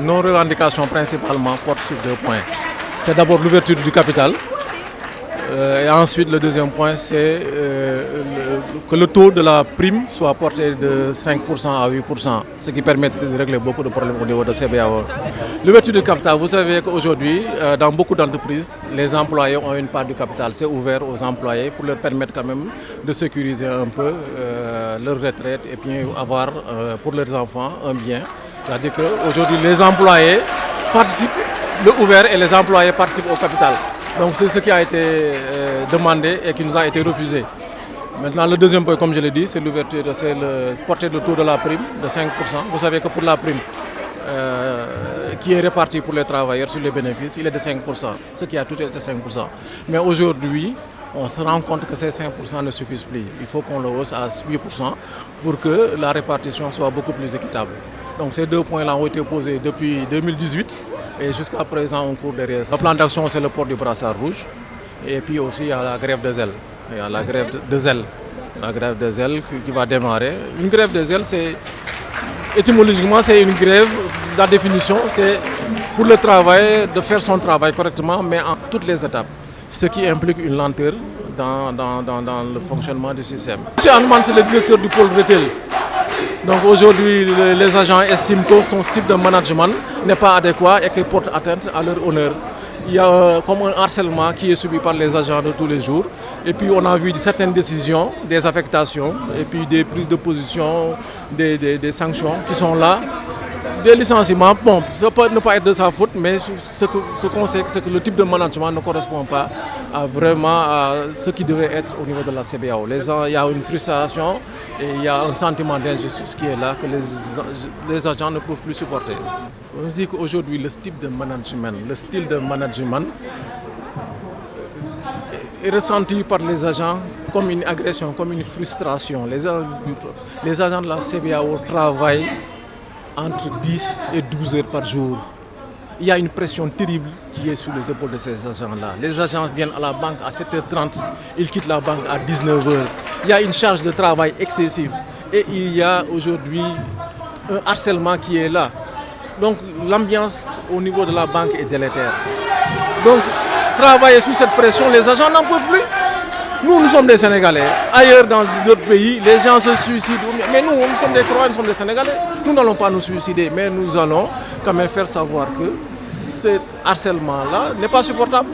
nos revendications principalement portent sur 2 points. C'est d'abord l'ouverture du capital. Et ensuite, le deuxième point, c'est que le taux de la prime soit porté de 5% à 8%, ce qui permet de régler beaucoup de problèmes au niveau de CBAO. L'ouverture du capital, vous savez qu'aujourd'hui, dans beaucoup d'entreprises, les employés ont une part du capital. C'est ouvert aux employés pour leur permettre quand même de sécuriser un peu leur retraite et puis avoir pour leurs enfants un bien. C'est-à-dire qu'aujourd'hui, les employés participent, le ouvert et les employés participent au capital. Donc c'est ce qui a été demandé et qui nous a été refusé. Maintenant, le deuxième point, comme je l'ai dit, c'est l'ouverture, c'est le porter le taux de la prime de 5%. Vous savez que pour la prime qui est répartie pour les travailleurs sur les bénéfices, il est de 5%, ce qui a toujours été 5%. Mais aujourd'hui, on se rend compte que ces 5% ne suffisent plus. Il faut qu'on le hausse à 8% pour que la répartition soit beaucoup plus équitable. Donc ces 2 points-là ont été posés depuis 2018 et jusqu'à présent on court derrière. Le plan d'action, c'est le port du brassard rouge et puis aussi il y a la grève des ailes. Il y a la grève des ailes. La grève des ailes qui va démarrer. Une grève des ailes, étymologiquement, c'est une grève. La définition, c'est pour le travail de faire son travail correctement, mais en toutes les étapes. Ce qui implique une lenteur dans le fonctionnement du système. M. Hanneman, c'est le directeur du pôle retail. Donc aujourd'hui, les agents estiment que son style de management n'est pas adéquat et qu'il porte atteinte à leur honneur. Il y a comme un harcèlement qui est subi par les agents de tous les jours. Et puis on a vu certaines décisions, des affectations, et puis des prises de position, des sanctions qui sont là. Des licenciements, bon, ça peut ne pas être de sa faute, mais ce qu'on sait, c'est que le type de management ne correspond pas à ce qui devait être au niveau de la CBAO. Il y a une frustration et il y a un sentiment d'injustice qui est là que les agents ne peuvent plus supporter. On dit qu'aujourd'hui, le style de management est ressenti par les agents comme une agression, comme une frustration. Les agents de la CBAO travaillent entre 10 et 12 heures par jour. Il y a une pression terrible qui est sur les épaules de ces agents-là. Les agents viennent à la banque à 7h30, ils quittent la banque à 19h. Il y a une charge de travail excessive et il y a aujourd'hui un harcèlement qui est là. Donc l'ambiance au niveau de la banque est délétère. Donc travailler sous cette pression, les agents n'en peuvent plus. Nous sommes des Sénégalais. Ailleurs, dans d'autres pays, les gens se suicident. Mais nous sommes des Croats, nous sommes des Sénégalais. Nous n'allons pas nous suicider, mais nous allons quand même faire savoir que cet harcèlement-là n'est pas supportable.